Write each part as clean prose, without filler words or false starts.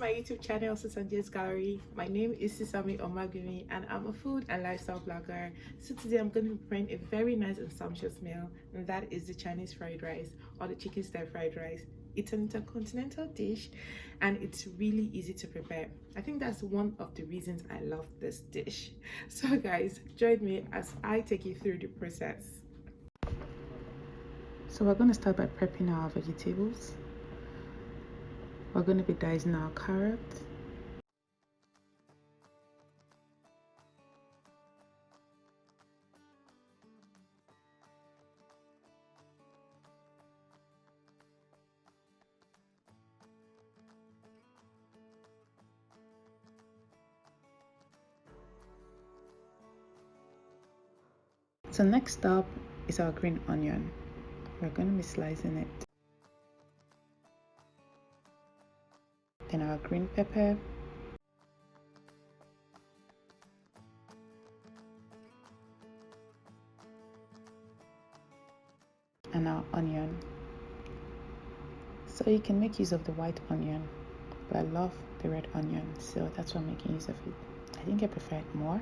my YouTube channel, Susanje's Gallery. My name is Sisami Omagumi and I'm a food and lifestyle blogger. So today I'm going to be preparing a very nice and sumptuous meal, and that is the Chinese fried rice or the chicken stir fried rice. It's an intercontinental dish and it's really easy to prepare. I think that's one of the reasons I love this dish. So guys, join me as I take you through the process. So we're going to start by prepping our vegetables. We're going to be dicing our carrots. So next up is our green onion. We're going to be slicing it. Then our green pepper. And our onion. So you can make use of the white onion, but I love the red onion, so that's why I'm making use of it. I think I prefer it more,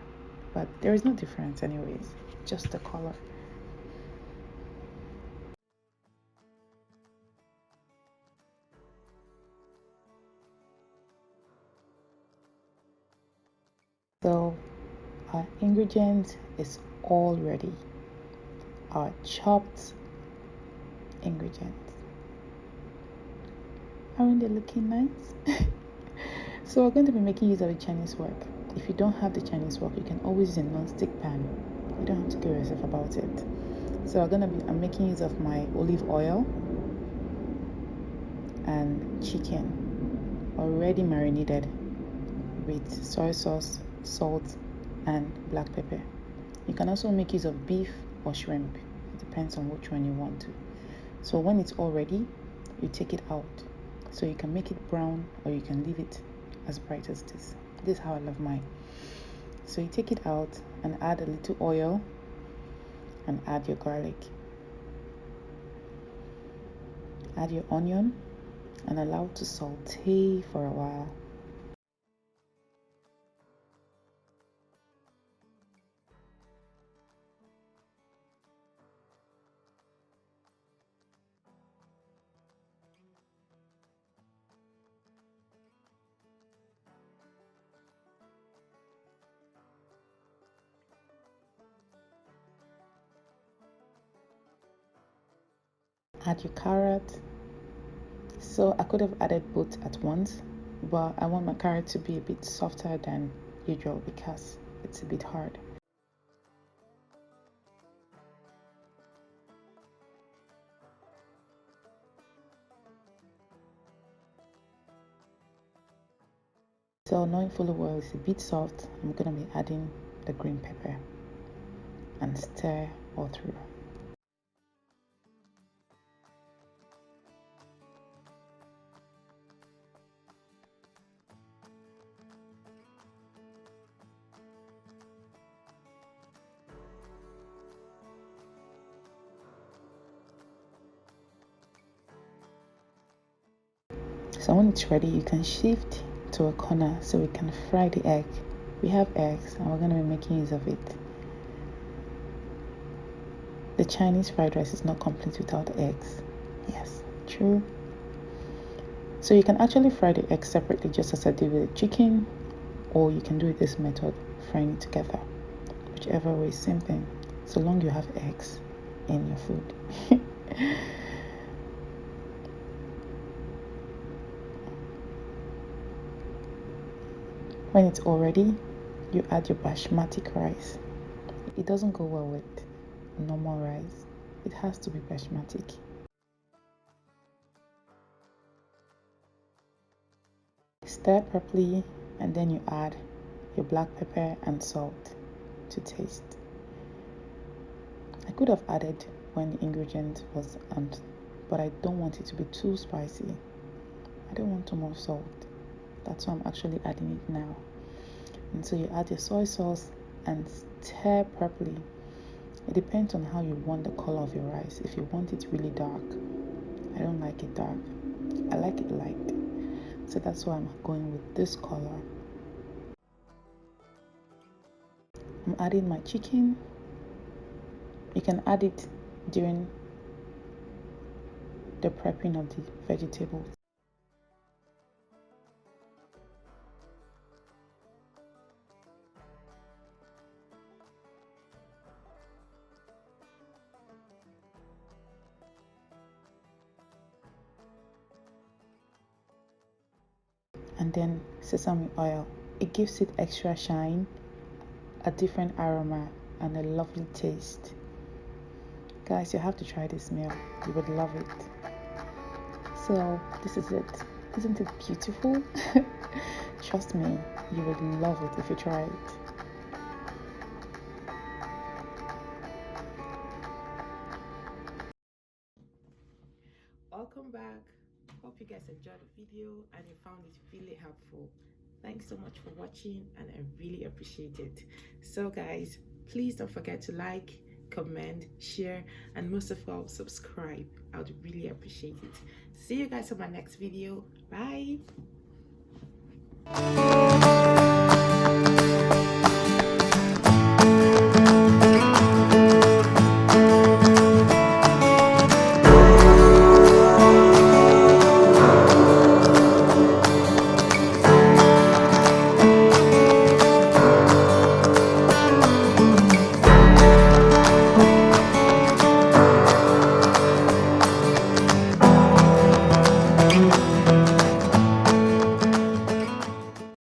but there is no difference anyways, just the color. So our ingredient is all ready. Our chopped ingredients. Aren't they looking nice? So we're going to be making use of the Chinese wok. If you don't have the Chinese wok, you can always use a non-stick pan. You don't have to kill yourself about it. So I'm making use of my olive oil and chicken already marinated with soy sauce, salt, and black pepper. You can also make use of beef or shrimp. It depends on which one you want to. So when it's all ready, you take it out. So you can make it brown or you can leave it as bright as this. This is how I love mine. So you take it out and add a little oil and add your garlic. Add your onion and allow it to saute for a while. Add your carrot. So I could have added both at once, but I want my carrot to be a bit softer than usual because it's a bit hard. So knowing fully well it's a bit soft, I'm going to be adding the green pepper and stir all through. So when it's ready, you can shift to a corner so we can fry the egg. We have eggs and we're going to be making use of it. The Chinese fried rice is not complete without eggs. Yes, true. So you can actually fry the eggs separately just as I did with the chicken, or you can do it this method, frying it together. Whichever way, same thing, so long you have eggs in your food. When it's all ready, you add your basmati rice. It doesn't go well with normal rice. It has to be basmati. Stir properly and then you add your black pepper and salt to taste. I could have added when the ingredient was but I don't want it to be too spicy. I don't want too much salt. That's why I'm actually adding it now. And so you add your soy sauce and stir properly. It depends on how you want the color of your rice. If you want it really dark, I don't like it dark. I like it light. So that's why I'm going with this color. I'm adding my chicken. You can add it during the prepping of the vegetables. And then sesame oil. It gives it extra shine, a different aroma, and a lovely taste. Guys, you have to try this meal. You would love it. So this is it. Isn't it beautiful? Trust me, you would love it if you try it. Welcome back. Hope you guys enjoyed the video and you found it really helpful. Thanks so much for watching and I really appreciate it. So guys, please don't forget to like, comment, share, and most of all, subscribe. I would really appreciate it. See you guys on my next video. Bye.